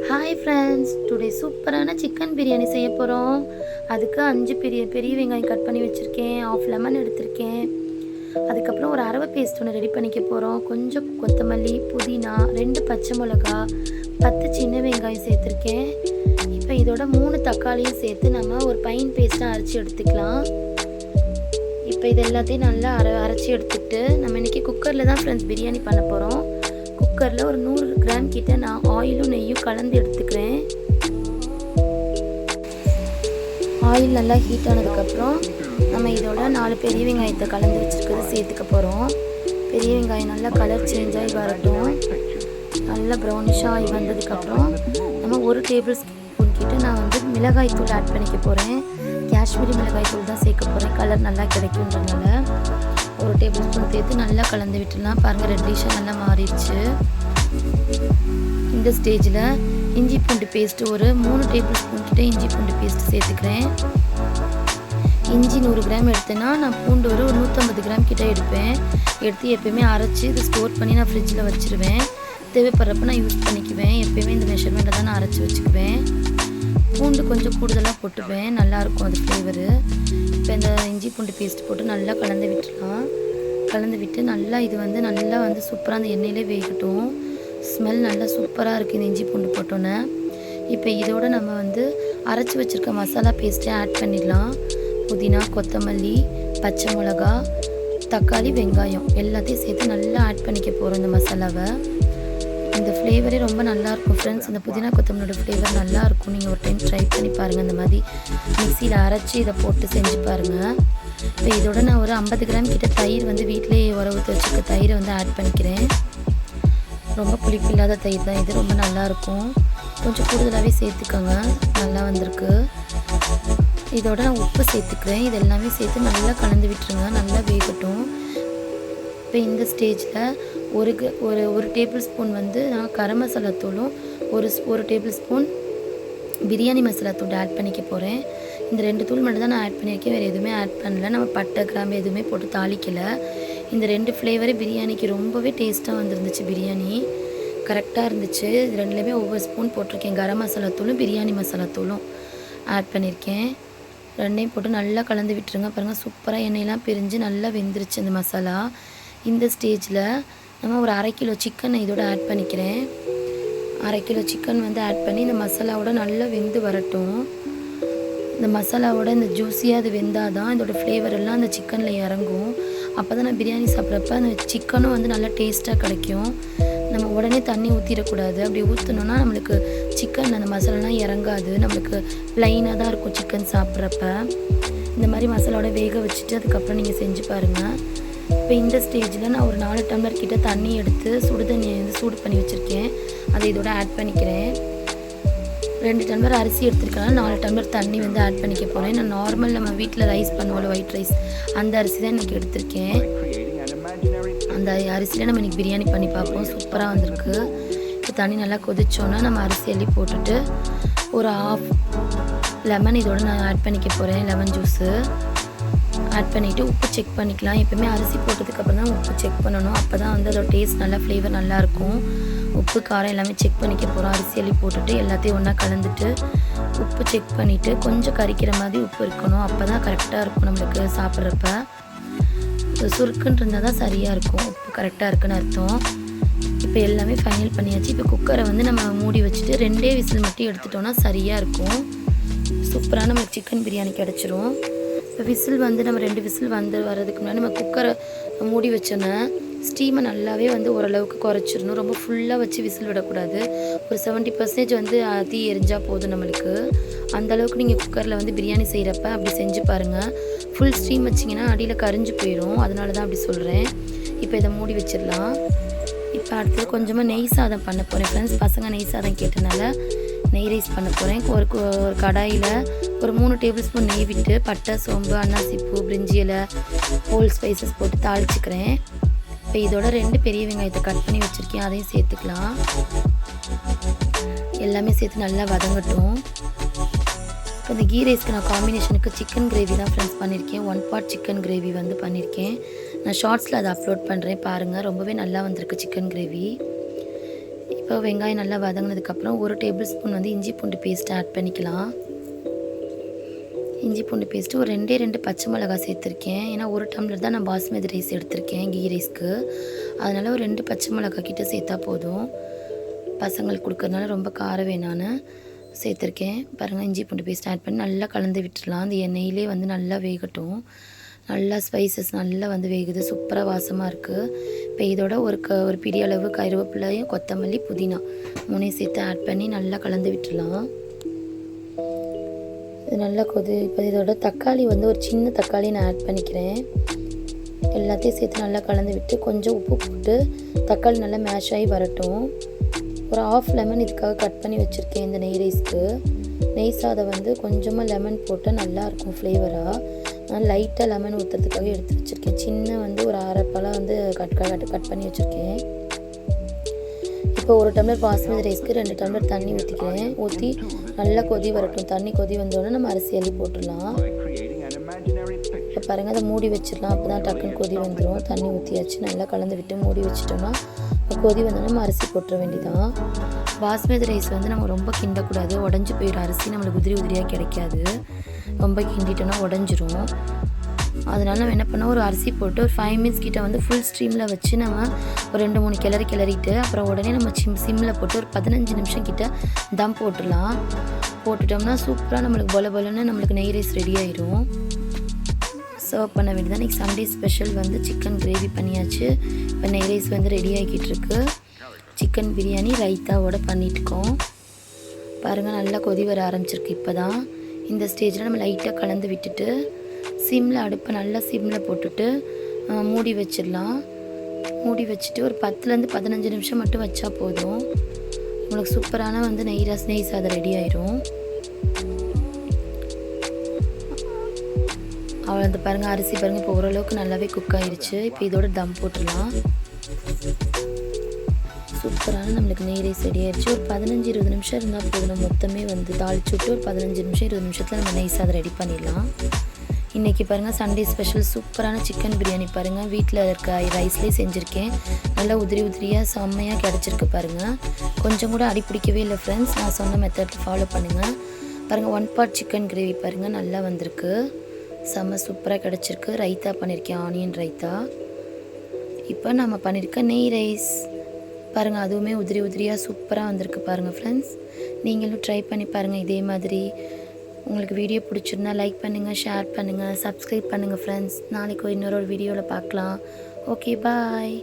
Hi friends, today சூப்பரான chicken biryani செய்ய போகிறோம். அதுக்கு 5 பெரிய வெங்காயம் கட் பண்ணி வச்சுருக்கேன், ஆஃப் லெமன் எடுத்திருக்கேன். அதுக்கப்புறம் ஒரு அரவை பேஸ்ட் ஒன்று ரெடி பண்ணிக்க போகிறோம். கொஞ்சம் கொத்தமல்லி, புதினா, 2 பச்சை மிளகா, 10 சின்ன வெங்காயம் சேர்த்துருக்கேன். இப்போ இதோட 3 தக்காளியும் சேர்த்து நம்ம ஒரு பைன் பேஸ்ட்டாக அரைச்சி எடுத்துக்கலாம். இப்போ இது எல்லாத்தையும் நல்லா அரைச்சி எடுத்துக்கிட்டு நம்ம இன்றைக்கி குக்கரில் தான் ஃப்ரெண்ட்ஸ் பிரியாணி பண்ண போகிறோம். குக்கரில் ஒரு 100 கிராம் கிட்ட நான் ஆயிலும் நெய்யும் கலந்து எடுத்துக்கிறேன். ஆயில் நல்லா ஹீட் ஆனதுக்கப்புறம் நம்ம இதோட 4 பெரிய வெங்காயத்தை கலந்து வச்சுருக்கிறது சேர்த்துக்க போகிறோம். பெரிய வெங்காயம் நல்லா கலர் சேஞ்ச் ஆகி வரட்டும். நல்லா ப்ரௌனிஷாக ஆகி வந்ததுக்கப்புறம் நம்ம 1 டேபிள் ஸ்பூன் கிட்ட நான் மிளகாய் தூள் ஆட் பண்ணிக்க போகிறேன். காஷ்மீரி மிளகாய் தூள் தான் சேர்க்க போகிறேன், கலர் நல்லா கிடைக்குன்றதுனால 1 டேபிள் ஸ்பூன் சேர்த்து நல்லா கலந்து விட்டுடலாம். பாருங்கள், ரெட்டிஷாக நல்லா மாறிடுச்சு. இந்த ஸ்டேஜில் இஞ்சி பூண்டு பேஸ்ட்டு ஒரு 3 டேபிள் ஸ்பூன் கிட்ட இஞ்சி பூண்டு பேஸ்ட்டு சேர்த்துக்கிறேன். இஞ்சி 100 கிராம் எடுத்தேன்னா நான் பூண்டு ஒரு 150 கிராம் கிட்ட எடுப்பேன். எடுத்து எப்போயுமே அரைச்சி இதை ஸ்டோர் பண்ணி நான் ஃப்ரிட்ஜில் வச்சுருவேன். தேவைப்படுறப்ப நான் யூஸ் பண்ணிக்குவேன். எப்போயுமே இந்த மெஷர்மெண்ட்டில் தான் நான் அரைச்சி வச்சுக்குவேன். பூண்டு கொஞ்சம் கூடுதலாக போட்டுவேன், நல்லாயிருக்கும் அது ஃப்ளேவரு. இப்போ இந்த இஞ்சி பூண்டு பேஸ்ட் போட்டு நல்லா கலந்து விட்டுடலாம். கலந்து விட்டு நல்லா இது நல்லா சூப்பராக அந்த எண்ணெயிலே வேகட்டும். ஸ்மெல் நல்லா சூப்பராக இருக்குது இந்த இஞ்சி பூண்டு போட்டோன்னே. இப்போ இதோடு நம்ம அரைச்சி வச்சுருக்க மசாலா பேஸ்ட்டை ஆட் பண்ணிடலாம். புதினா, கொத்தமல்லி, பச்சை மிளகா, தக்காளி, வெங்காயம் எல்லாத்தையும் சேர்த்து நல்லா ஆட் பண்ணிக்க போகிறோம் இந்த மசாலாவை. இந்த ஃப்ளேவரே ரொம்ப நல்லாயிருக்கும் ஃப்ரெண்ட்ஸ். இந்த புதினா கொத்தமல்லியோட ஃப்ளேவர் நல்லாயிருக்கும். நீங்கள் ஒரு டைம் ட்ரை பண்ணி பாருங்கள். இந்த மாதிரி மிக்சியில் அரைச்சி இதை போட்டு செஞ்சு பாருங்கள். இப்போ இதோட நான் ஒரு 50 கிராம் கிட்ட தயிர் வீட்டிலேயே ஊற்றி வச்சுருக்க தயிரை ஆட் பண்ணிக்கிறேன். ரொம்ப புளிப்பு இல்லாத தயிர் தான் இது, ரொம்ப நல்லாயிருக்கும். கொஞ்சம் கூடுதலாகவே சேர்த்துக்கோங்க, நல்லா வந்திருக்கு. இதோட நான் உப்பு சேர்த்துக்கிறேன். இது எல்லாமே சேர்த்து நல்லா கலந்து விட்டுருங்க, நல்லா வேகட்டும். இப்போ இந்த ஸ்டேஜில் ஒரு டேபிள் ஸ்பூன் நான் கரம் மசாலா தூளும் ஒரு டேபிள் ஸ்பூன் பிரியாணி மசாலா தூள் ஆட் பண்ணிக்க போகிறேன். இந்த 2 தூள் மட்டும் தான் நான் ஆட் பண்ணியிருக்கேன், வேறு எதுவுமே ஆட் பண்ணல. நம்ம பட்டை, கிராம்பு எதுவுமே போட்டு தாளிக்கலை. இந்த 2 ஃப்ளேவரே பிரியாணிக்கு ரொம்பவே டேஸ்ட்டாக வந்துருந்துச்சு. பிரியாணி கரெக்டாக இருந்துச்சு. இது 2லேயுமே ஒவ்வொரு ஸ்பூன் போட்டிருக்கேன். கரம் மசாலா தூளும் பிரியாணி மசாலா தூளும் ஆட் பண்ணியிருக்கேன். 2டையும் போட்டு நல்லா கலந்து விட்டுருங்க. பாருங்கள், சூப்பராக எண்ணெயெல்லாம் பிரிஞ்சு நல்லா வெந்துருச்சு இந்த மசாலா. இந்த ஸ்டேஜில் நம்ம ஒரு 1/2 கிலோ சிக்கனை இதோட ஆட் பண்ணிக்கிறேன். 1/2 கிலோ சிக்கன் ஆட் பண்ணி இந்த மசாலாவோட நல்லா வெந்து வரட்டும். இந்த மசாலாவோட இந்த ஜூஸியாக அது வெந்தால் தான் இதோட ஃப்ளேவர் எல்லாம் அந்த சிக்கனில் இறங்கும். அப்போ தான் நான் பிரியாணி சாப்பிட்றப்ப அந்த சிக்கனும் நல்லா டேஸ்ட்டாக கிடைக்கும். நம்ம உடனே தண்ணி ஊற்றிடக்கூடாது. அப்படி ஊற்றினோன்னா நம்மளுக்கு சிக்கன் அந்த மசாலாலாம் இறங்காது. நம்மளுக்கு ப்ளைனாக தான் இருக்கும் சிக்கன் சாப்பிட்றப்ப. இந்த மாதிரி மசாலாவோட வேக வச்சுட்டு அதுக்கப்புறம் நீங்கள் செஞ்சு பாருங்கள். இப்போ இந்த ஸ்டேஜில் நான் ஒரு 4 டம்ளர் கிட்ட தண்ணி எடுத்து சுடு தண்ணியை சூடு பண்ணி வச்சுருக்கேன். அதை இதோட ஆட் பண்ணிக்கிறேன். 2 டம்ளர் அரிசி எடுத்துருக்கேன், 4 டம்ளர் தண்ணி ஆட் பண்ணிக்க போகிறேன். நான் நார்மல் நம்ம வீட்டில் ரைஸ் பண்ணுவோம்ல, ஒயிட் ரைஸ், அந்த அரிசி தான் இன்றைக்கி எடுத்திருக்கேன். அந்த அரிசியில் நம்ம இன்றைக்கி பிரியாணி பண்ணி பார்ப்போம். சூப்பராக வந்திருக்கு. இப்போ தண்ணி நல்லா கொதிச்சோன்னா நம்ம அரிசி அள்ளி போட்டுட்டு ஒரு 1/2 லெமன் இதோட நான் ஆட் பண்ணிக்க போகிறேன். லெமன் ஜூஸு ஆட் பண்ணிவிட்டு உப்பு செக் பண்ணிக்கலாம். எப்போயுமே அரிசி போட்டதுக்கப்புறம் தான் உப்பு செக் பண்ணணும். அப்போ தான் அதோட டேஸ்ட் நல்லா, ஃப்ளேவர் நல்லாயிருக்கும். உப்பு, காரம் எல்லாமே செக் பண்ணிக்க போகிறோம். அரிசி அள்ளி போட்டுட்டு எல்லாத்தையும் ஒன்றா கலந்துட்டு உப்பு செக் பண்ணிவிட்டு கொஞ்சம் கரிக்கிற மாதிரி உப்பு இருக்கணும். அப்போ தான் கரெக்டாக இருக்கும் நம்மளுக்கு சாப்பிட்றப்ப. சுருக்குன்னு இருந்தால் தான் சரியாக இருக்கும். உப்பு கரெக்டாக இருக்குன்னு அர்த்தம். இப்போ எல்லாமே ஃபைனல் பண்ணியாச்சு. இப்போ குக்கரை நம்ம மூடி வச்சுட்டு 2 விசில் மட்டும் எடுத்துட்டோன்னா சரியாக இருக்கும். சூப்பராக நம்ம சிக்கன் பிரியாணி கிடச்சிரும். இப்போ விசில் நம்ம 2 விசில் வரதுக்கு முன்னாடி நம்ம குக்கரை மூடி வச்சோன்னா ஸ்டீமை நல்லாவே ஓரளவுக்கு குறைச்சிடணும். ரொம்ப ஃபுல்லாக வச்சு விசில் விடக்கூடாது. ஒரு 70% தீ எரிஞ்சால் போதும் நம்மளுக்கு. அந்தளவுக்கு நீங்கள் குக்கரில் பிரியாணி செய்கிறப்ப அப்படி செஞ்சு பாருங்கள். ஃபுல் ஸ்டீம் வச்சிங்கன்னா அடியில் கரிஞ்சு போயிடும், அதனால தான் அப்படி சொல்கிறேன். இப்போ இதை மூடி வச்சிடலாம். இப்போ அடுத்தது கொஞ்சமாக நெய் சாதம் பண்ண போகிறேன் ஃப்ரெண்ட்ஸ். பசங்க நெய் சாதம் கேட்டனால நெய் ரைஸ் பண்ண போகிறேன். ஒரு கடாயில் ஒரு 3 டேபிள் ஸ்பூன் நெய் விட்டு பட்டை, சோம்பு, அன்னாசிப்பூ, பிரிஞ்சி இலை, ஹோல் ஸ்பைசஸ் போட்டு தாளிச்சிக்கிறேன். இப்போ இதோட 2 பெரிய வெங்காயத்தை கட் பண்ணி வச்சுருக்கேன், அதையும் சேர்த்துக்கலாம். எல்லாமே சேர்த்து நல்லா வதங்கட்டும். இப்போ இந்த கீ ரைஸ்க்கு நான் காம்பினேஷனுக்கு சிக்கன் கிரேவி தான் ஃப்ரெண்ட்ஸ் பண்ணியிருக்கேன். 1 பார்ட் சிக்கன் கிரேவி பண்ணியிருக்கேன். நான் ஷார்ட்ஸில் அதை அப்லோட் பண்ணுறேன் பாருங்கள். ரொம்பவே நல்லா வந்திருக்கு சிக்கன் கிரேவி. இப்போ வெங்காயம் நல்லா வதங்கினதுக்கப்புறம் 1 டேபிள் ஸ்பூன் வந்து இஞ்சி பூண்டு பேஸ்ட் ஆட் பண்ணிக்கலாம். இஞ்சி பூண்டு பேஸ்ட்டு ஒரு 2 பச்சை மிளகாய் சேர்த்துருக்கேன். ஏன்னா 1 டம்ளர் தான் நான் பாஸ்மதி ரைஸ் எடுத்திருக்கேன் கீ ரைஸ்க்கு. அதனால் ஒரு 2 பச்சை மிளகாய் கிட்ட சேர்த்தா போதும். பசங்களுக்கு கொடுக்கறதுனால ரொம்ப காரம் வேணான்னு சேர்த்துருக்கேன். பாருங்கள், இஞ்சி பூண்டு பேஸ்ட் ஆட் பண்ணி நல்லா கலந்து விட்டுடலாம். அந்த எண்ணெயிலே வந்து நல்லா வேகட்டும். நல்லா ஸ்பைசஸ் நல்லா வந்து வேகுது, சூப்பராக வாசமாக இருக்குது. இப்போ இதோட ஒரு பிடி அளவு கருவேப்பிலையும் கொத்தமல்லி புதினா 3 சேர்த்து ஆட் பண்ணி நல்லா கலந்து விட்டுடலாம். இது நல்லா இப்போ இதோட தக்காளி வந்து ஒரு சின்ன தக்காளி நான் ஆட் பண்ணிக்கிறேன். எல்லாத்தையும் சேர்த்து நல்லா கலந்து விட்டு கொஞ்சம் உப்பு போட்டு தக்காளி நல்லா மேஷ் ஆகி வரட்டும். ஒரு 1/2 லெமன் இதுக்காக கட் பண்ணி வச்சுருக்கேன். இந்த நெய் ரைஸ்க்கு நெய் சாதம் வந்து கொஞ்சமாக லெமன் போட்டால் நல்லாயிருக்கும் ஃப்ளேவராக. நான் லைட்டாக லெமன் ஊற்றுறதுக்காக எடுத்து வச்சுருக்கேன். சின்ன வந்து ஒரு 1/2 பழம் வந்து கட் பண்ணி வச்சுருக்கேன். இப்போ 1 டம்ளர் பாஸ்மதி ரைஸ்க்கு 2 டம்ளர் தண்ணி ஊற்றிக்கிறேன். ஊற்றி நல்லா கொதி வரட்டும். தண்ணி கொதி வந்தோடனே நம்ம அரிசி அள்ளி போட்டுடலாம். இப்போ பாருங்கள், அதை மூடி வச்சிடலாம். அப்போ தான் டக்குன்னு கொதி வந்துடும். தண்ணி ஊற்றியாச்சு, நல்லா கலந்து விட்டு மூடி வச்சிட்டோம்னா கொதி வந்தோடனே நம்ம அரிசி போட்டுற வேண்டியதான். பாஸ்மதி ரைஸ் வந்து நம்ம ரொம்ப கிண்டக்கூடாது, உடஞ்சி போயிடும். அரிசி நம்மளுக்கு உதிரியாக கிடைக்காது. ரொம்ப கிண்டிட்டோன்னா உடஞ்சிரும். அதனால் நம்ம என்ன பண்ணோம், ஒரு அரிசி போட்டு ஒரு 5 மினிட்ஸ் கிட்ட வந்து ஃபுல் ஸ்ட்ரீமில் வச்சு நம்ம ஒரு 2-3 கிளறிட்டு அப்புறம் உடனே நம்ம சிம்மில் போட்டு ஒரு 15 நிமிஷம் கிட்ட தம் போட்டுடலாம். போட்டுட்டோம்னா சூப்பராக நம்மளுக்கு பொலன்னு நம்மளுக்கு நெய் ரைஸ் ரெடி ஆயிடும். சர்வ் பண்ண வேண்டியதான். இன்றைக்கி சண்டே ஸ்பெஷல் வந்து சிக்கன் கிரேவி பண்ணியாச்சு. இப்போ நெய் ரைஸ் வந்து ரெடி ஆகிக்கிட்டு இருக்கு. சிக்கன் பிரியாணி ரைத்தாவோட பண்ணிட்டுருக்கோம். பாருங்கள், நல்லா கொதி வர ஆரம்பிச்சிருக்கு. இப்போ தான் இந்த ஸ்டேஜில் நம்ம லைட்டாக கலந்து விட்டுட்டு சிம்மில் அடுப்பை நல்லா சிம்மில் போட்டுட்டு மூடி வச்சிடலாம். மூடி வச்சுட்டு ஒரு 10லேருந்து 15 நிமிஷம் மட்டும் வச்சா போதும். உங்களுக்கு சூப்பரான வந்து நெய் சாதம் ரெடி ஆயிரும். அவ்வளோ பாருங்கள், அரிசி பாருங்கள் இப்போ ஓரளவுக்கு நல்லாவே குக் ஆகிடுச்சு. இப்போ இதோட தம் போட்டுடலாம். சூப்பரான நம்மளுக்கு நெய் ரைஸ் ரெடி ஆயிடுச்சு. ஒரு 15-20 நிமிஷம் இருந்தால் போதும். மொத்தமே வந்து தாளிச்சு விட்டு ஒரு 15 நிமிஷம் 20 நிமிஷத்தில் நம்ம நெய் சாதம் ரெடி பண்ணிடலாம். இன்றைக்கி பாருங்கள், சண்டே ஸ்பெஷல் சூப்பரான சிக்கன் பிரியாணி பாருங்கள். வீட்டில் இருக்க ரைஸ்லேயே செஞ்சுருக்கேன். நல்லா உதிரியாக செம்மையாக கிடச்சிருக்கு பாருங்கள். கொஞ்சம் கூட அடி பிடிக்கவே இல்லை ஃப்ரெண்ட்ஸ். நான் சொன்ன மெத்தட் ஃபாலோ பண்ணுங்கள். பாருங்கள், 1 பார்ட் சிக்கன் கிரேவி பாருங்கள் நல்லா வந்திருக்கு. செம்ம சூப்பராக கிடச்சிருக்கு. ரைத்தா பண்ணியிருக்கேன், ஆனியன் ரைத்தா. இப்போ நம்ம பண்ணியிருக்க நெய் ரைஸ் பாருங்கள், அதுவுமே உதிரியாக சூப்பராக வந்திருக்கு பாருங்கள் ஃப்ரெண்ட்ஸ். நீங்களும் ட்ரை பண்ணி பாருங்கள் இதே மாதிரி. உங்களுக்கு வீடியோ பிடிச்சிருந்தா லைக் பண்ணுங்கள், ஷேர் பண்ணுங்கள், சப்ஸ்கிரைப் பண்ணுங்கள் ஃப்ரெண்ட்ஸ். நாளைக்கு இன்னொரு வீடியோவில் பார்க்கலாம். ஓகே, பாய்.